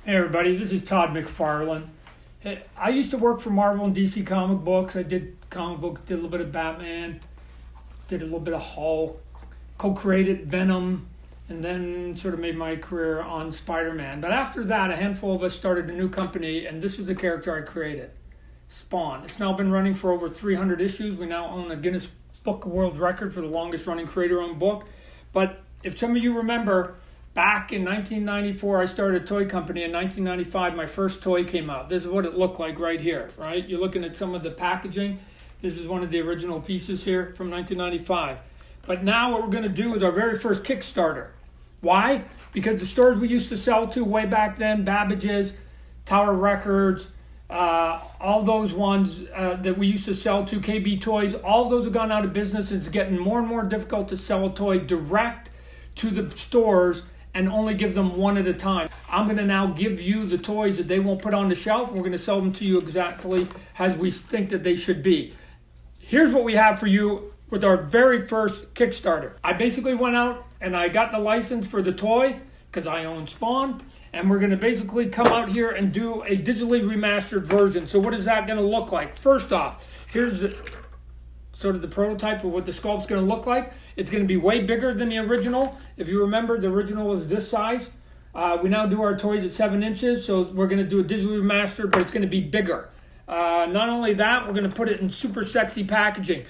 Hey everybody, this is Todd McFarlane. Hey, I used to work for Marvel and DC comic books. I did comic books, did a little bit of Batman, did a little bit of Hulk, co-created Venom, and then sort of made my career on Spider-Man. But after that, a handful of us started a new company, and this was the character I created, Spawn. It's now been running for over 300 issues. We now own a Guinness Book of World Record for the longest running creator-owned book. But if some of you remember, back in 1994, I started a toy company. In 1995, my first toy came out. This is what it looked like right here, right? You're looking at some of the packaging. This is one of the original pieces here from 1995. But now what we're going to do is our very first Kickstarter. Why? Because the stores we used to sell to way back then, Babbage's, Tower Records, all those ones that we used to sell to, KB Toys, all those have gone out of business. It's getting more and more difficult to sell a toy direct to the stores and only give them one at a time. I'm going to now give you the toys that they won't put on the shelf, and we're going to sell them to you exactly as we think that they should be. Here's what we have for you with our very first Kickstarter. I basically went out and I got the license for the toy because I own Spawn, and we're going to basically come out here and do a digitally remastered version. So what is that going to look like? First off, here's sort of the prototype of what the sculpt's going to look like. It's going to be way bigger than the original. If you remember, the original was this size. We now do our toys at 7 inches, so we're going to do a digitally remastered, but it's going to be bigger. Not only that, we're going to put it in super sexy packaging.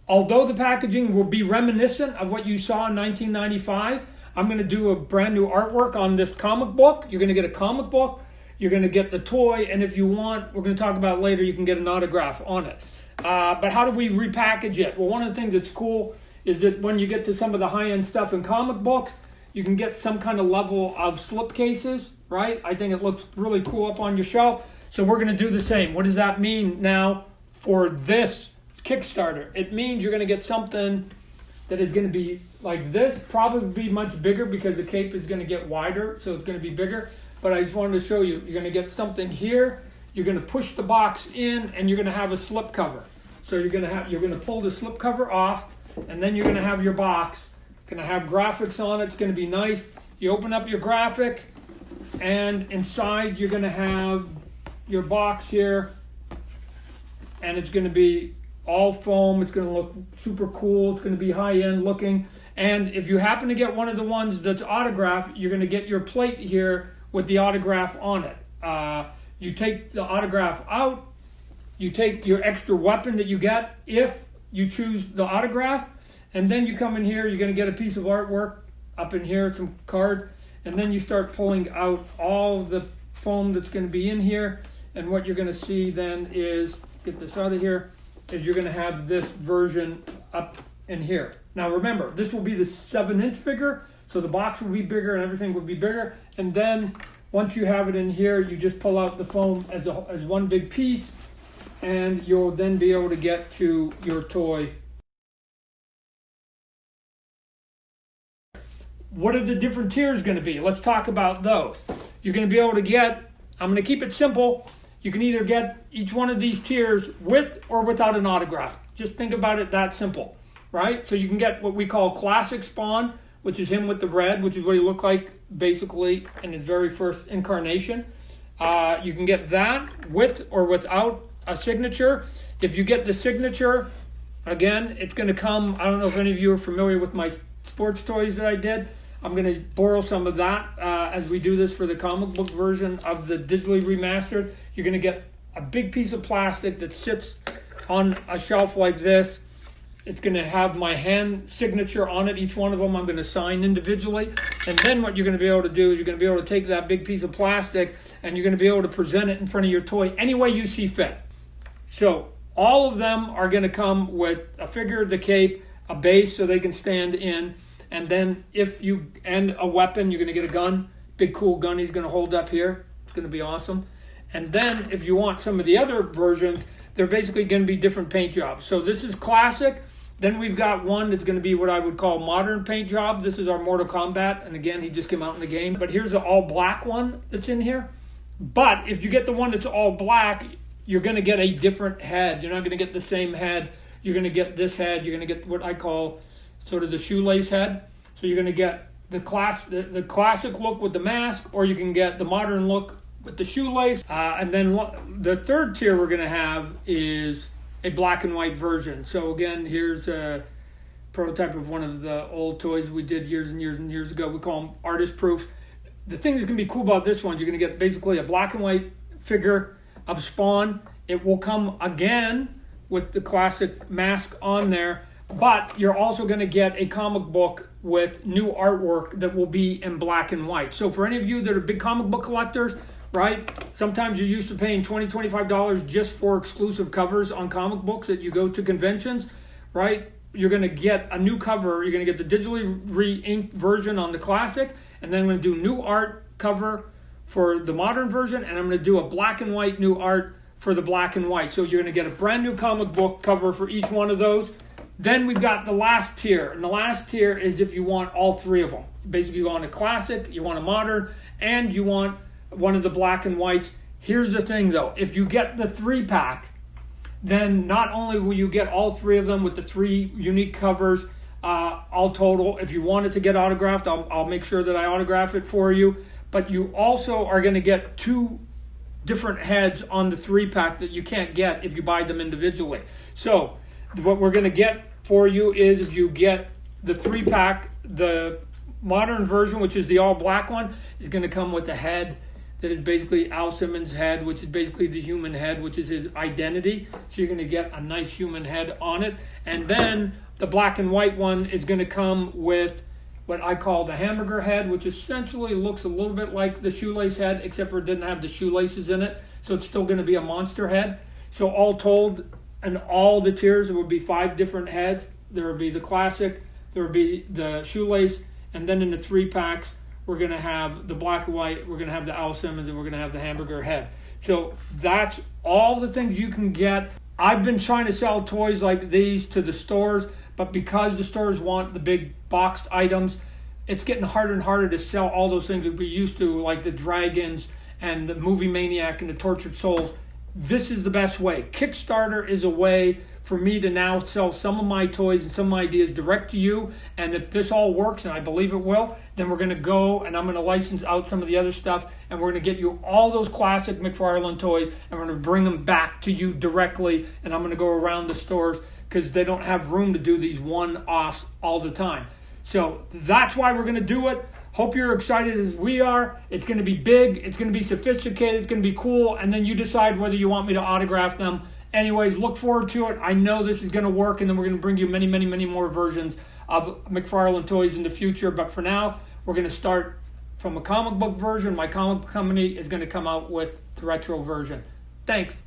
Although the packaging will be reminiscent of what you saw in 1995, I'm going to do a brand new artwork on this comic book. You're going to get a comic book. You're going to get the toy, and if you want, we're going to talk about it later, you can get an autograph on it. But how do we repackage it? Well, one of the things that's cool is that when you get to some of the high-end stuff in comic books, you can get some kind of level of slip cases, right? I think it looks really cool up on your shelf. So we're going to do the same. What does that mean now for this Kickstarter? It means you're going to get something that is going to be like this, probably be much bigger because the cape is going to get wider, so it's going to be bigger. But I just wanted to show you, you're going to get something here. You're going to push the box in, and you're going to have a slip cover. So you're going to pull the slip cover off, and then you're going to have your box. Going to have graphics on it. It's going to be nice. You open up your graphic, and inside you're going to have your box here, and it's going to be all foam. It's going to look super cool. It's going to be high-end looking. And if you happen to get one of the ones that's autographed, you're going to get your plate here with the autograph on it. You take the autograph out. You take your extra weapon that you get if you choose the autograph, and then you come in here, you're going to get a piece of artwork up in here, some card, and then you start pulling out all the foam that's going to be in here, and what you're going to see then is, get this out of here, is you're going to have this version up in here. Now remember, this will be the 7-inch figure, so the box will be bigger and everything will be bigger, and then once you have it in here, you just pull out the foam as one big piece, and you'll then be able to get to your toy. What are the different tiers going to be? Let's talk about those. You're going to be able to get, I'm going to keep it simple, you can either get each one of these tiers with or without an autograph. Just think about it that simple, right? So you can get what we call Classic Spawn, which is him with the red, which is what he looked like basically in his very first incarnation. You can get that with or without a signature. If you get the signature, again, it's going to come, I don't know if any of you are familiar with my sports toys that I did. I'm going to borrow some of that as we do this for the comic book version of the digitally remastered. You're going to get a big piece of plastic that sits on a shelf like this. It's going to have my hand signature on it. Each one of them I'm going to sign individually. And then what you're going to be able to do is you're going to be able to take that big piece of plastic and you're going to be able to present it in front of your toy any way you see fit. So all of them are going to come with a figure, the cape, a base so they can stand in, and then and a weapon, you're going to get a gun, big cool gun he's going to hold up here. It's going to be awesome. And then if you want some of the other versions, they're basically going to be different paint jobs. So this is classic. Then we've got one that's going to be what I would call modern paint job. This is our Mortal Kombat, and again, he just came out in the game. But here's an all black one that's in here. But if you get the one that's all black, you're going to get a different head. You're not going to get the same head. You're going to get this head. You're going to get what I call sort of the shoelace head. So you're going to get the classic look with the mask, or you can get the modern look with the shoelace. And then the third tier we're going to have is a black and white version. So again, here's a prototype of one of the old toys we did years and years and years ago. We call them artist proofs. The thing that's going to be cool about this one, you're going to get basically a black and white figure of Spawn. It will come again with the classic mask on there, but you're also going to get a comic book with new artwork that will be in black and white. So for any of you that are big comic book collectors, right, sometimes you're used to paying $20, $25 just for exclusive covers on comic books that you go to conventions, right? You're going to get a new cover. You're going to get the digitally re-inked version on the classic, and then I'm going to do new art cover for the modern version, and I'm going to do a black and white new art for the black and white. So you're going to get a brand new comic book cover for each one of those. Then we've got the last tier, and the last tier is if you want all three of them. Basically, you want a classic, you want a modern, and you want one of the black and whites. Here's the thing though, if you get the 3-pack, then not only will you get all three of them with the 3 unique covers, all total. If you want it to get autographed, I'll make sure that I autograph it for you. But you also are going to get 2 different heads on the 3-pack that you can't get if you buy them individually. So what we're going to get for you is, if you get the 3-pack, the modern version, which is the all black one, is going to come with a head that is basically Al Simmons' head, which is basically the human head, which is his identity. So you're going to get a nice human head on it. And then the black and white one is going to come with what I call the hamburger head, which essentially looks a little bit like the shoelace head, except for it didn't have the shoelaces in it. So it's still going to be a monster head. So all told, in all the tiers, there would be 5 different heads. There would be the classic, there would be the shoelace, and then in the 3-packs, we're going to have the black and white, we're going to have the Al Simmons, and we're going to have the hamburger head. So that's all the things you can get. I've been trying to sell toys like these to the stores, but because the stores want the big boxed items, it's getting harder and harder to sell all those things that we used to, like the dragons and the Movie Maniac and the Tortured Souls. This is the best way. Kickstarter is a way for me to now sell some of my toys and some of my ideas direct to you. And if this all works, and I believe it will, then we're going to go and I'm going to license out some of the other stuff, and we're going to get you all those classic McFarlane toys, and we're going to bring them back to you directly. And I'm going to go around the stores because they don't have room to do these one-offs all the time. So that's why we're going to do it. Hope you're excited as we are. It's going to be big. It's going to be sophisticated. It's going to be cool. And then you decide whether you want me to autograph them. Anyways, look forward to it. I know this is going to work, and then we're going to bring you many, many, many more versions of McFarlane toys in the future. But for now, we're going to start from a comic book version. My comic book company is going to come out with the retro version. Thanks.